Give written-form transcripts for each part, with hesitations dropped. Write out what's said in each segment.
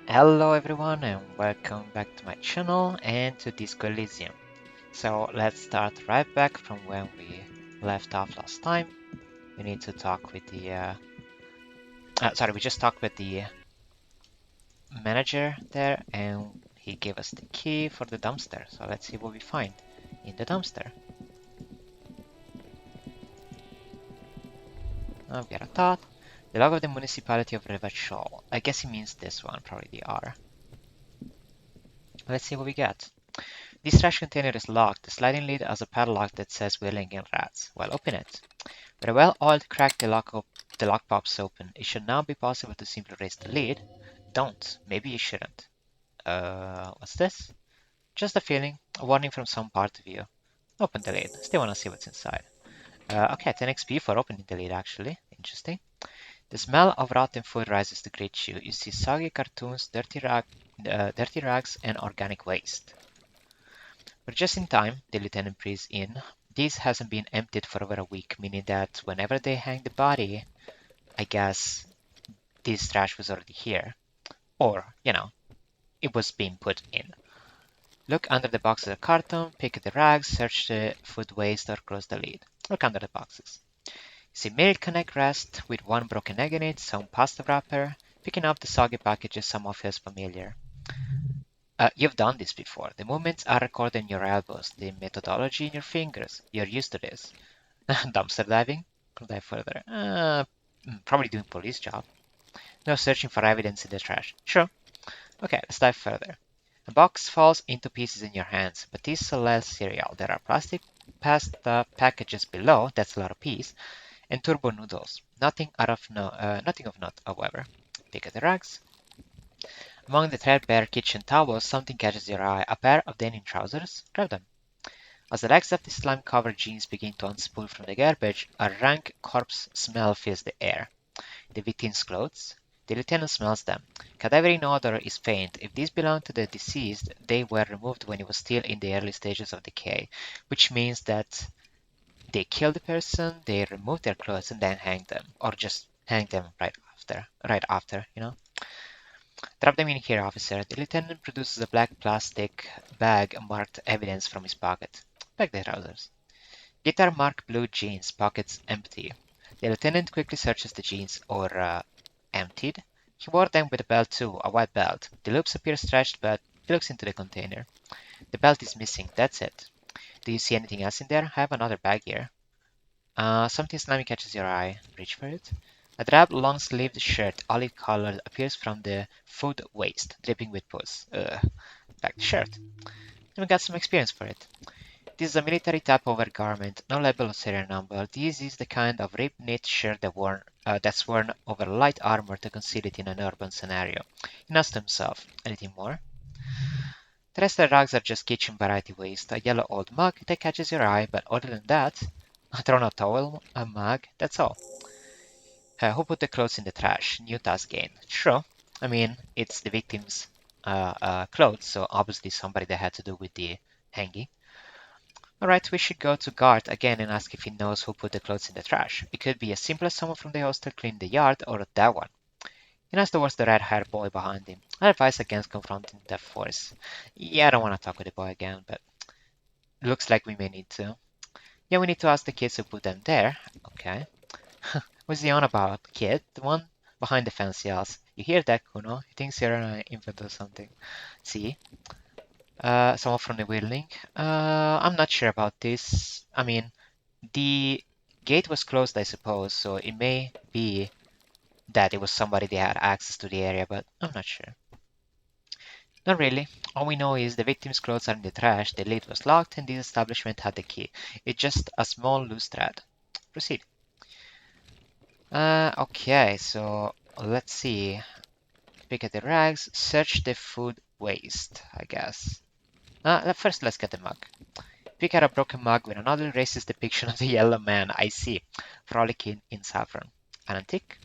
Hello everyone and welcome back to my channel and to Disco Elysium. So let's start right back from when we left off last time. We need to talk with the we just talked with the manager there and he gave us the key for the dumpster. So let's see what we find in the dumpster. We got a thought. The log of the municipality of Revachol. I guess he means this one, probably the R. Let's see what we get. This trash container is locked. The sliding lid has a padlock that says Wheeling and Rats. Well, open it. With a well-oiled crack, the lock pops open. It should now be possible to simply raise the lid. Don't. Maybe you shouldn't. What's this? Just a feeling. A warning from some part of you. Open the lid. Still wanna see what's inside. Okay, 10 XP for opening the lid, actually. Interesting. The smell of rotten food rises to greet you. You see soggy cartoons, dirty rags, and organic waste. But just in time, the lieutenant breathes in. This hasn't been emptied for over a week, meaning that whenever they hang the body, I guess this trash was already here. Or, it was being put in. Look under the boxes of carton, pick the rags, search the food waste, or close the lid. Look under the boxes. See milk connect rest with one broken egg in it, some pasta wrapper. Picking up the soggy packages somehow feels familiar. You've done this before. The movements are recorded in your elbows, the methodology in your fingers. You're used to this. Dumpster diving? Could dive further. Probably doing police job. No searching for evidence in the trash. Sure. Okay, let's dive further. A box falls into pieces in your hands. Batista cereal. There are plastic pasta packages below. That's a lot of peas. And turbo noodles. Nothing of note, however. Pick at the rags. Among the threadbare kitchen towels, something catches your eye. A pair of denim trousers? Grab them. As the legs of the slime-covered jeans begin to unspool from the garbage, a rank corpse smell fills the air. The victim's clothes? The lieutenant smells them. Cadaverine odor is faint. If these belong to the deceased, they were removed when he was still in the early stages of decay, which means that they killed the person, they removed their clothes, and then hanged them, or just hanged them right after. Drop them in here, officer. The lieutenant produces a black plastic bag marked evidence from his pocket. Pack the trousers. Guitar marked blue jeans, pockets empty. The lieutenant quickly searches the jeans, or emptied. He wore them with a belt too, a white belt. The loops appear stretched, but he looks into the container. The belt is missing, that's it. Do you see anything else in there? I have another bag here. Something slimy catches your eye. Reach for it. A drab, long-sleeved shirt, olive-colored, appears from the food waste, dripping with pus. Back the shirt. And we got some experience for it. This is a military type overgarment, no label or serial number. This is the kind of ripped knit shirt that's worn over light armor to conceal it in an urban scenario. He nods to himself. Anything more? The rest of the rugs are just kitchen variety waste. A yellow old mug that catches your eye, but other than that, a thrown out towel, a mug, that's all. Who put the clothes in the trash? New task gain. Sure. I mean, it's the victim's clothes, so obviously somebody that had to do with the hanging. Alright, we should go to Gart again and ask if he knows who put the clothes in the trash. It could be as simple as someone from the hostel cleaned the yard, or that one. He nods towards the red-haired boy behind him. I advise against confronting the force. Yeah, I don't want to talk with the boy again, but looks like we may need to. Yeah, we need to ask the kids who put them there. Okay. What's he on about, kid? The one behind the fence yells. You hear that, Kuno? He thinks you're an infant or something. See? Someone from the building. I'm not sure about this. I mean, the gate was closed, I suppose, so it may be that it was somebody that had access to the area, but I'm not sure. Not really. All we know is the victim's clothes are in the trash, the lid was locked, and this establishment had the key. It's just a small loose thread. Proceed. Okay, so let's see. Pick at the rags, search the food waste, I guess. First, let's get the mug. Pick out a broken mug with another racist depiction of the yellow man, I see, frolicking in saffron. An antique?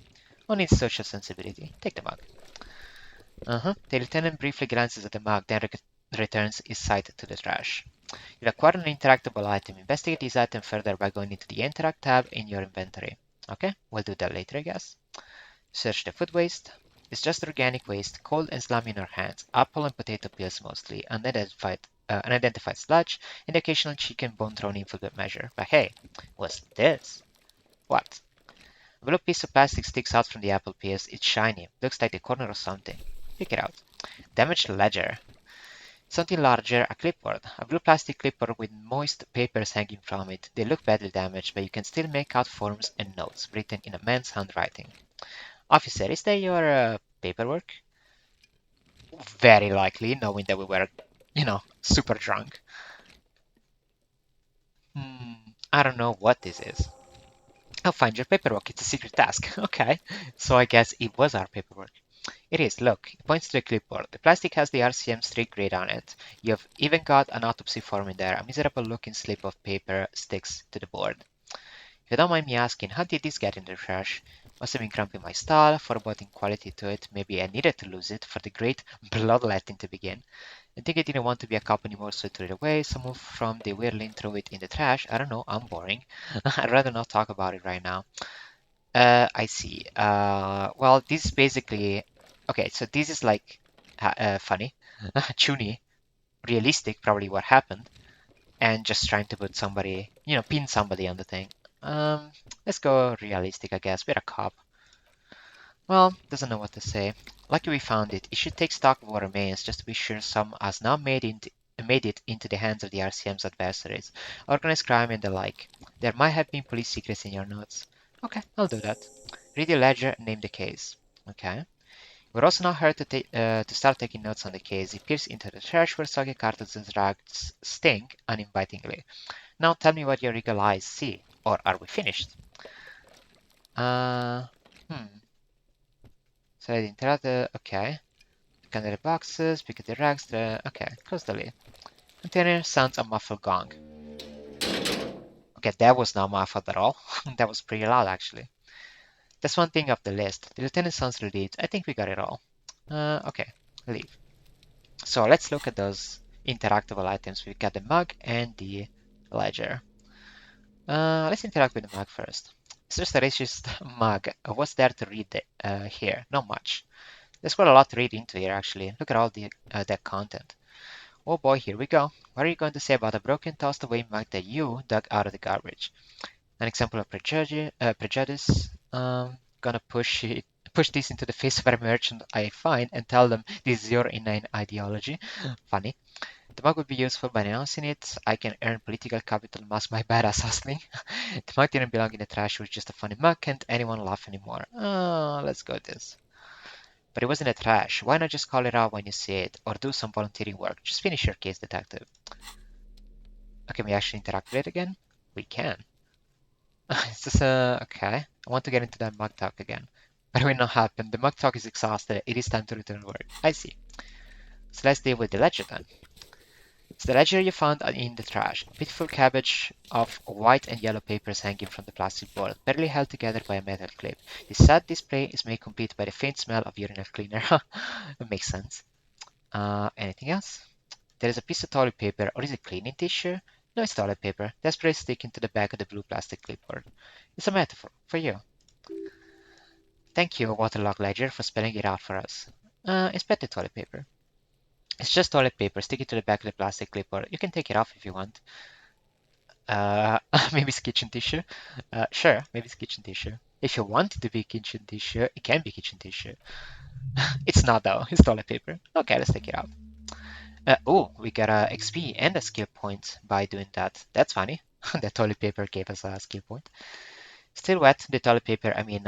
On its social sensibility. Take the mug. The lieutenant briefly glances at the mug, then returns his sight to the trash. You've acquired an interactable item. Investigate this item further by going into the Interact tab in your inventory. Okay, we'll do that later, I guess. Search the food waste. It's just organic waste, cold and slimy in our hands, apple and potato peels mostly, unidentified sludge, and the occasional chicken bone thrown in for good measure. But hey, what's this? What? A blue piece of plastic sticks out from the apple peels. It's shiny, looks like the corner of something. Pick it out. Damaged ledger. Something larger, a clipboard. A blue plastic clipboard with moist papers hanging from it. They look badly damaged, but you can still make out forms and notes written in a man's handwriting. Officer, is that your paperwork? Very likely, knowing that we were, super drunk. I don't know what this is. I'll find your paperwork. It's a secret task. Okay, so I guess it was our paperwork. It is, look, it points to the clipboard. The plastic has the RCM streak grid on it. You've even got an autopsy form in there. A miserable looking slip of paper sticks to the board. If you don't mind me asking, how did this get in the trash? Must have been cramping my style, foreboding quality to it. Maybe I needed to lose it for the great bloodletting to begin. I think I didn't want to be a cop anymore, so I threw it away. Someone from the whirling threw it in the trash. I don't know, I'm boring. I'd rather not talk about it right now. I see. Well, this is basically okay. So this is like funny, chuny, realistic, probably what happened, and just trying to put somebody, pin somebody on the thing. Um, let's go realistic, I guess. We're a cop. Well, doesn't know what to say. Lucky we found it. It should take stock of what remains, just to be sure some has now made it into the hands of the RCM's adversaries, organized crime and the like. There might have been police secrets in your notes. Okay, I'll do that. Read your ledger and name the case. Okay. We're also now here to start taking notes on the case. It peers into the trash where soggy cartons and rags stink uninvitingly. Now tell me what your eagle eyes see, or are we finished? Uh, hmm. So I interact okay. Scan the boxes, pick at the rags, okay, close the lid. Container sounds a muffled gong. Okay, that was not muffled at all. That was pretty loud actually. That's one thing off the list. The lieutenant sounds relieved. I think we got it all. Okay, leave. So let's look at those interactable items. We've got the mug and the ledger. Let's interact with the mug first. It's just a racist mug. What's there to read here? Not much. There's quite a lot to read into here, actually. Look at all that content. Oh boy, here we go. What are you going to say about a broken, tossed away mug that you dug out of the garbage? An example of prejudice. Gonna push this into the face of every merchant I find and tell them this is your inane ideology. Funny. The mug would be useful by announcing it. I can earn political capital, mask my badass hustling. The mug didn't belong in the trash, it was just a funny mug. Can't anyone laugh anymore? Let's go with this. But it wasn't a trash. Why not just call it out when you see it, or do some volunteering work? Just finish your case, detective. Okay, we actually interact with it again? We can. It's just, okay. I want to get into that mug talk again. But it will not happen. The mug talk is exhausted. It is time to return to work. I see. So let's deal with the ledger then. It's the ledger you found in the trash. A pitiful cabbage of white and yellow papers hanging from the plastic board, barely held together by a metal clip. This sad display is made complete by the faint smell of urinal cleaner. It makes sense. Anything else? There is a piece of toilet paper, or is it cleaning tissue? No, it's toilet paper, desperately sticking to the back of the blue plastic clipboard. It's a metaphor for you. Thank you, Waterlogged Ledger, for spelling it out for us. Inspect the toilet paper. It's just toilet paper, stick it to the back of the plastic clipboard. You can take it off if you want. Maybe it's kitchen tissue. Sure, maybe it's kitchen tissue. If you want it to be kitchen tissue, it can be kitchen tissue. It's not though, it's toilet paper. Okay, let's take it out. Oh, we got a XP and a skill point by doing that. That's funny. The toilet paper gave us a skill point. Still wet, the toilet paper, I mean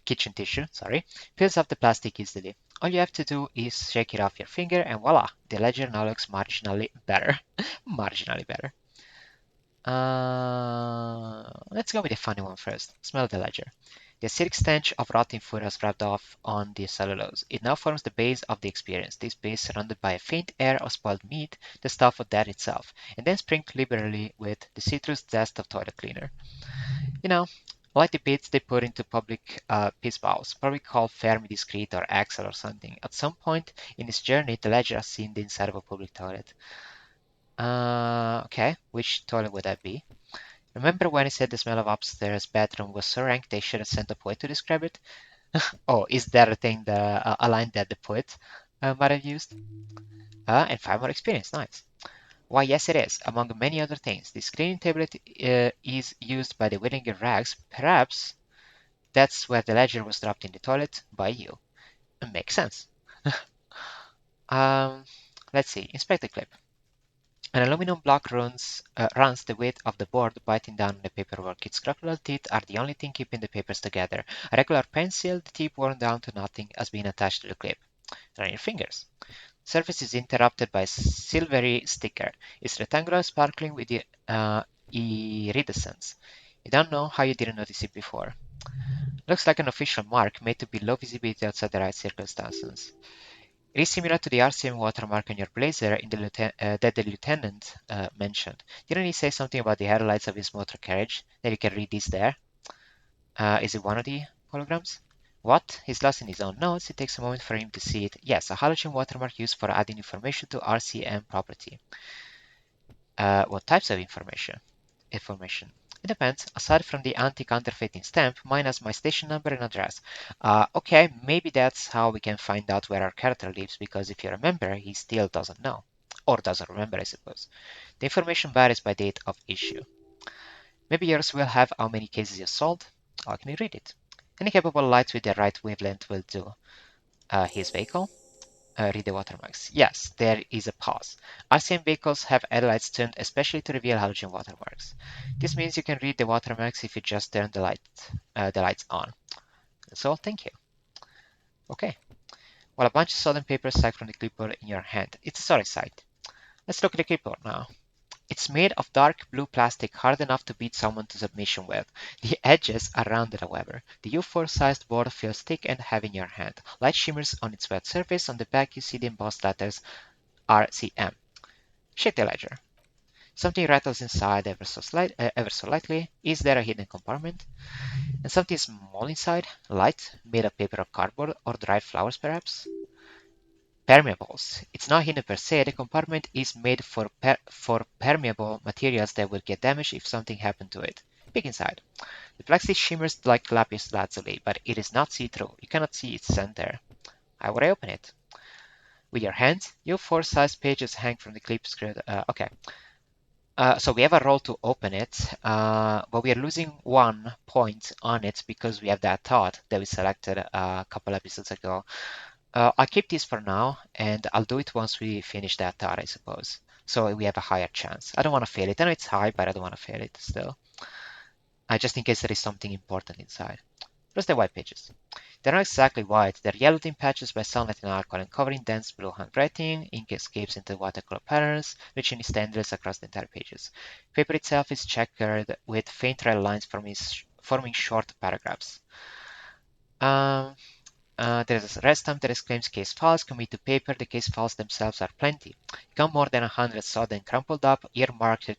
kitchen tissue, sorry, peels off the plastic easily. All you have to do is shake it off your finger and voila, the ledger now looks marginally better. Marginally better. Let's go with the funny one first. Smell the ledger. The acidic stench of rotting food has rubbed off on the cellulose. It now forms the base of the experience. This base surrounded by a faint air of spoiled meat, the stuff of death itself, and then sprinkled liberally with the citrus zest of toilet cleaner. You know, like the bits they put into public piss bowls, probably called Fermi Discrete or Axel or something. At some point in its journey, the ledger has seen the inside of a public toilet. Okay, which toilet would that be? Remember when I said the smell of upstairs bedroom was so rank they should have sent a poet to describe it? Oh, is that a thing, a line that the poet might have used? And 5 more experience, nice. Why, yes, it is. Among many other things, the screening tablet is used by the Whittinger Rags. Perhaps that's where the ledger was dropped in the toilet by you. It makes sense. Um, let's see. Inspect the clip. An aluminum block runs the width of the board, biting down on the paperwork. Its crocodile teeth are the only thing keeping the papers together. A regular pencil, the tip worn down to nothing, has been attached to the clip. Run your fingers. Surface is interrupted by a silvery sticker. It's rectangular, sparkling with iridescence. You don't know how you didn't notice it before. Looks like an official mark made to be low visibility outside the right circumstances. It is similar to the RCM watermark on your blazer that the lieutenant mentioned. Didn't he say something about the headlights of his motor carriage? That you can read this there? Is it one of the holograms? What? He's lost in his own notes. It takes a moment for him to see it. Yes, a halogen watermark used for adding information to RCM property. What types of information? It depends. Aside from the anti-counterfeiting stamp, mine has my station number and address. Okay, maybe that's how we can find out where our character lives, because if you remember, he still doesn't know. Or doesn't remember, I suppose. The information varies by date of issue. Maybe yours will have how many cases you sold. How can you read it? Any capable light with the right wavelength will do. His vehicle? Read the watermarks. Yes, there is a pause. RCM vehicles have headlights turned especially to reveal halogen watermarks. This means you can read the watermarks if you just turn the lights on. So thank you. Okay. Well, a bunch of sodden paper stuck from the clipboard in your hand. It's a sorry sight. Let's look at the clipboard now. It's made of dark blue plastic hard enough to beat someone to submission with. The edges are rounded, however. The U4-sized board feels thick and heavy in your hand. Light shimmers on its wet surface. On the back, you see the embossed letters RCM. Shake the ledger. Something rattles inside ever so lightly. Is there a hidden compartment? And something small inside, light, made of paper or cardboard, or dried flowers perhaps? Permeables. It's not hidden per se. The compartment is made for permeable materials that will get damaged if something happened to it. Peek inside. The plastic shimmers like lapis lazuli, but it is not see-through. You cannot see its center. How would I open it? With your hands. Your four-sized pages hang from the clip screwed. Okay. So we have a roll to open it, but we are losing 1 point on it because we have that thought that we selected a couple episodes ago. I'll keep this for now, and I'll do it once we finish that thought, I suppose. So we have a higher chance. I don't want to fail it. I know it's high, but I don't want to fail it still. Just in case there is something important inside. Plus the white pages. They're not exactly white. They're yellowed in patches by sunlight and alcohol and covered in dense blue handwriting. Ink escapes into watercolor patterns, reaching its tendrils across the entire pages. Paper itself is checkered with faint red lines forming short paragraphs. There's a red stamp that exclaims case files. Commit to paper. The case files themselves are plenty. You count more than 100 sodden, crumpled up, earmarked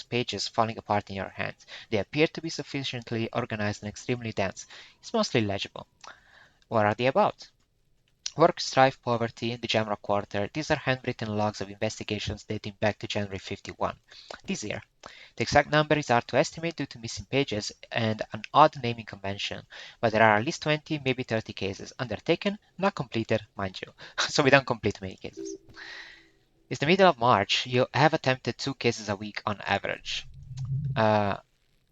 pages falling apart in your hands. They appear to be sufficiently organized and extremely dense. It's mostly legible. What are they about? Work, strife, poverty, the Jamrock Quarter. These are handwritten logs of investigations dating back to January 51. This year. The exact number is hard to estimate due to missing pages and an odd naming convention, but there are at least 20, maybe 30 cases undertaken, not completed, mind you. So we don't complete many cases. It's the middle of March. You have attempted 2 cases a week on average. Uh,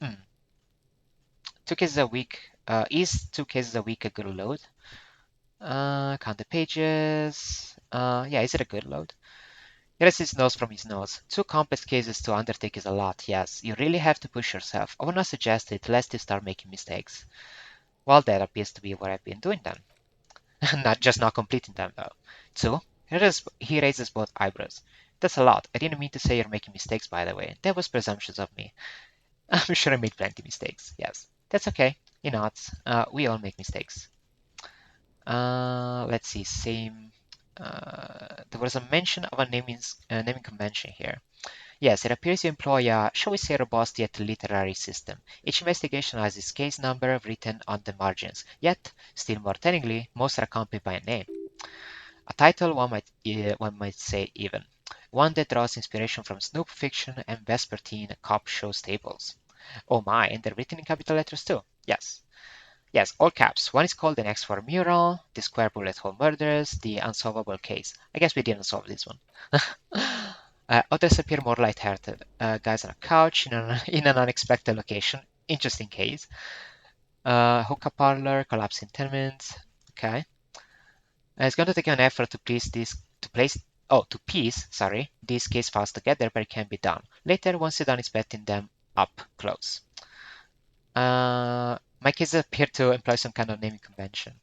hmm. 2 cases a week. Is 2 cases a week a good load? Count the pages. Yeah, is it a good load? Here is his nose from his nose. 2 complex cases to undertake is a lot, yes. You really have to push yourself. I would not suggest it lest you start making mistakes. Well, that appears to be what I've been doing then. not completing them though. 2. He raises both eyebrows. That's a lot. I didn't mean to say you're making mistakes, by the way. That was presumptuous of me. I'm sure I made plenty mistakes, yes. That's okay. You're not. We all make mistakes. Let's see, same. There was a mention of a naming convention here. Yes, it appears you employ a, shall we say, robust yet literary system. Each investigation has its case number written on the margins, yet, still more tellingly, most are accompanied by a name. A title, one might say even. One that draws inspiration from Snoop fiction and Vespertine cop show staples. Oh my, and they're written in capital letters too. Yes. Yes, all caps. One is called the next for mural, the square bullet hole murders, the unsolvable case. I guess we didn't solve this one. Others appear more lighthearted. Guys on a couch in an unexpected location. Interesting case. Hookah parlor, collapse in 10 minutes. Okay. It's going to take an effort to piece, sorry, these case files together, but it can be done. Later, once you're done inspecting them up close. My cases appear to employ some kind of naming convention.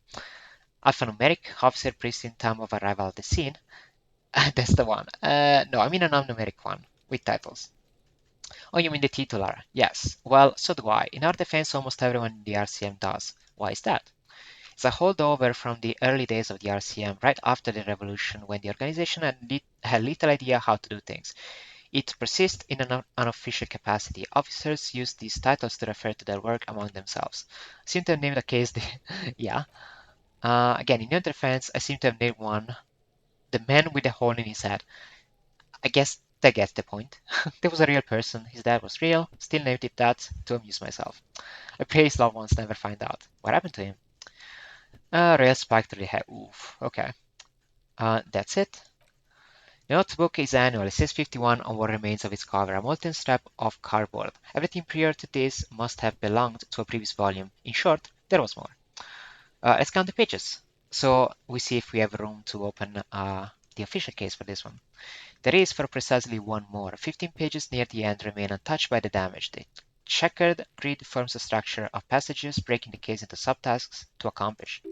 Alphanumeric, officer, priest in time of arrival at the scene. That's the one. No, I mean a non-numeric one with titles. Oh, you mean the titular? Yes. Well, so do I. In our defense, almost everyone in the RCM does. Why is that? It's a holdover from the early days of the RCM, right after the revolution, when the organization had little idea how to do things. It persists in an unofficial capacity. Officers use these titles to refer to their work among themselves. I seem to have named a case. Yeah. Again, in your defense, I seem to have named one. The man with the hole in his head. I guess that gets the point. There was a real person. His dad was real. Still named it that to amuse myself. I pray his loved ones never find out. What happened to him? Rail spike to the head. Oof. Okay. That's it. The notebook is annual. It says 51 on what remains of its cover, a molten scrap of cardboard. Everything prior to this must have belonged to a previous volume. In short, there was more. Let's count the pages. So we see if we have room to open the official case for this one. There is for precisely one more. 15 pages near the end remain untouched by the damage. The checkered grid forms a structure of passages, breaking the case into subtasks to accomplish.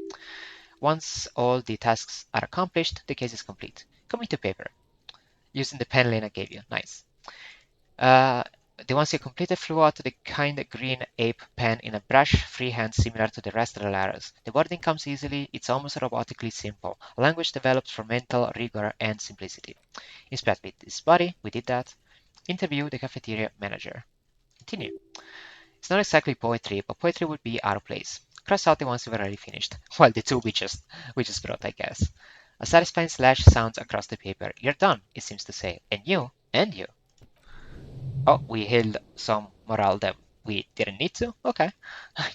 Once all the tasks are accomplished, the case is complete. Commit to paper. Using the pen Lena gave you. Nice. Uh, the ones you completed flew out to the kind green ape pen in a brush freehand similar to the rest of the letters. The wording comes easily, it's almost robotically simple, a language developed for mental rigor and simplicity. Inspect with this body, we did that. Interview the cafeteria manager. Continue. It's not exactly poetry, but poetry would be out of place. Cross out the ones we've already finished. Well, the two we just wrote, I guess. A satisfying slash sounds across the paper. You're done, it seems to say. And you. Oh, we healed some morale that we didn't need to? Okay.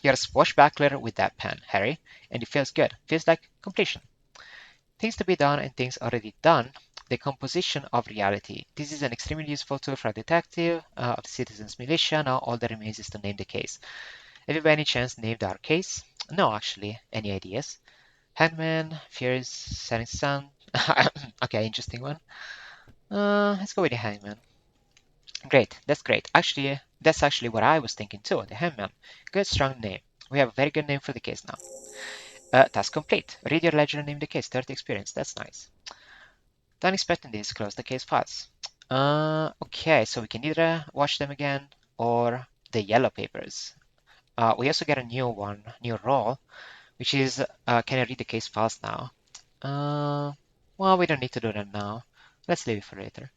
You're a swashbuckler with that pen, Harry, and it feels good. Feels like completion. Things to be done and things already done. The composition of reality. This is an extremely useful tool for a detective of the citizens militia. Now all that remains is to name the case. Have you by any chance named our case? No, actually. Any ideas? Hangman, Fierce, Setting Sun. Okay, interesting one. Let's go with the Hangman. Great, that's great. Actually, that's actually what I was thinking too, the Hangman. Good, strong name. We have a very good name for the case now. Task complete. Read your ledger and name the case. 30 experience. That's nice. Done inspecting this. Close the case files. Okay, so we can either watch them again or the yellow papers. We also get a new one, new role, which is can I read the case files now? Well, we don't need to do that now. Let's leave it for later.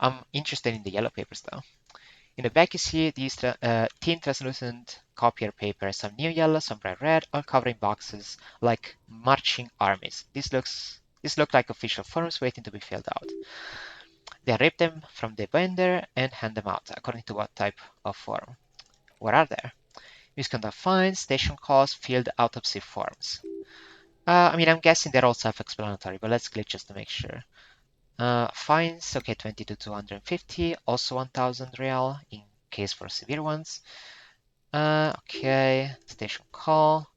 I'm interested in the yellow papers though. In the back you see these thin translucent copier paper, some new yellow, some bright red, all covering boxes like marching armies. These look like official forms waiting to be filled out. They rip them from the binder and hand them out, according to what type of form. What are there? Misconduct fines, station calls, field autopsy forms. I mean, I'm guessing they're all self-explanatory, but let's click just to make sure. Fines, okay, 20 to 250, also 1000 real in case for severe ones. Okay, station call.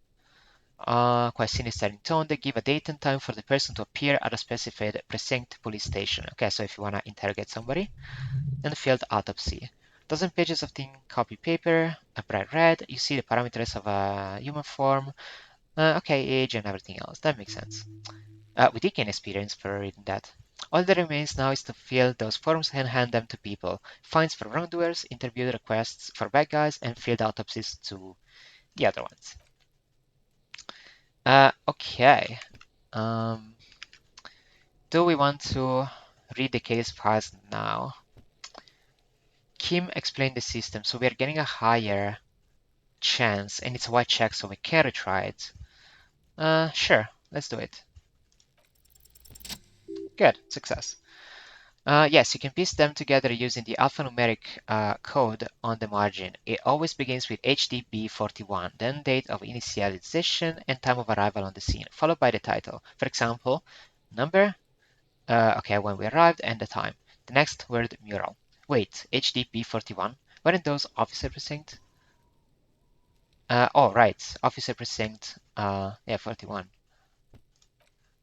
Quite sinister in tone. They give a date and time for the person to appear at a specified precinct police station. Okay, so if you want to interrogate somebody. And field autopsy. Dozen pages of thin copy paper, a bright red. You see the parameters of a human form. Okay, age and everything else. That makes sense. We did gain experience for reading that. All that remains now is to fill those forms and hand them to people. Fines for wrongdoers, interview requests for bad guys, and field autopsies to the other ones. Okay. Um, do we want to read the case files now? Kim explained the system, so we are getting a higher chance, and it's a white check, so we can retry it. Sure, let's do it. Good, success. Yes, you can piece them together using the alphanumeric code on the margin. It always begins with HDB41, then date of initialization and time of arrival on the scene, followed by the title. For example, number, okay, when we arrived, and the time. The next word, mural. Wait, HDB41? Weren't those officer precinct? Oh, right, officer precinct, yeah, 41.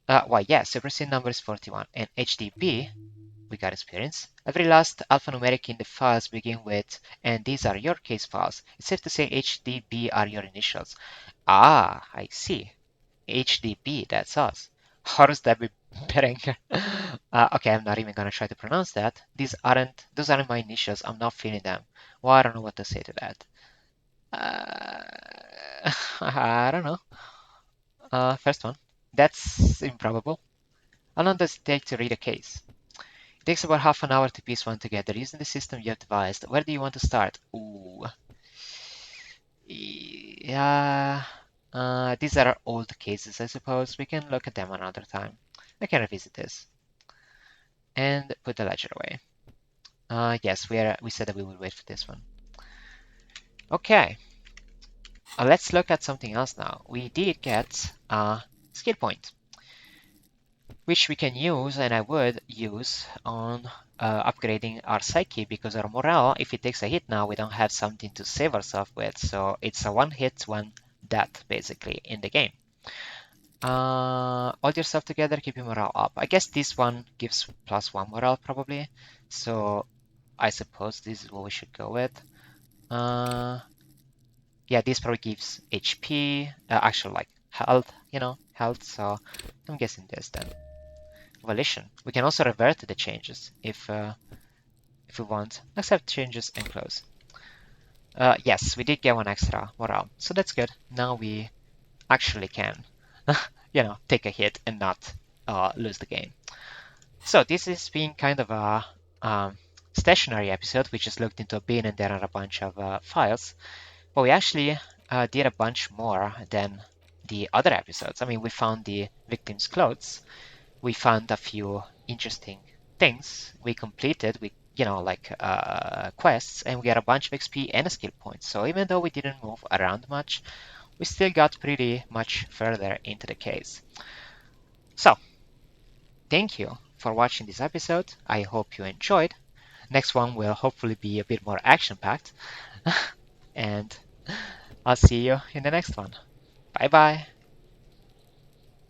Why, yes, the precinct number is 41, and HDB we got experience. Every last alphanumeric in the files begin with, and these are your case files. It's safe to say HDB are your initials. Ah, I see. HDB, that's us. How does that be better? Okay, I'm not even gonna try to pronounce that. Those aren't my initials. I'm not feeling them. Well, I don't know what to say to that. I don't know. First one. That's improbable. How long does it take to read a case? It takes about half an hour to piece one together using the system you have devised. Where do you want to start? Ooh. Yeah. These are old cases, I suppose. We can look at them another time. I can revisit this. And put the ledger away. Yes, we said that we would wait for this one. Okay. Let's look at something else now. We did get a skill point, which we can use, and I would use on upgrading our psyche, because our morale, if it takes a hit now, we don't have something to save ourselves with. So it's a one hit, one death basically in the game. Hold yourself together, keep your morale up. I guess this one gives +1 morale probably. So I suppose this is what we should go with. Uh, yeah, this probably gives HP, actual like health, health. So I'm guessing this then. Volition. We can also revert the changes if we want. Accept changes and close. Yes, we did get one extra morale, so that's good. Now we actually can, take a hit and not lose the game. So this has been kind of a stationary episode. We just looked into a bin and there are a bunch of files, but we actually did a bunch more than the other episodes. I mean, we found the victim's clothes. We found a few interesting things. We completed with, like quests, and we got a bunch of XP and a skill point. So even though we didn't move around much, we still got pretty much further into the case. So thank you for watching this episode. I hope you enjoyed. Next one will hopefully be a bit more action-packed. And I'll see you in the next one. Bye bye.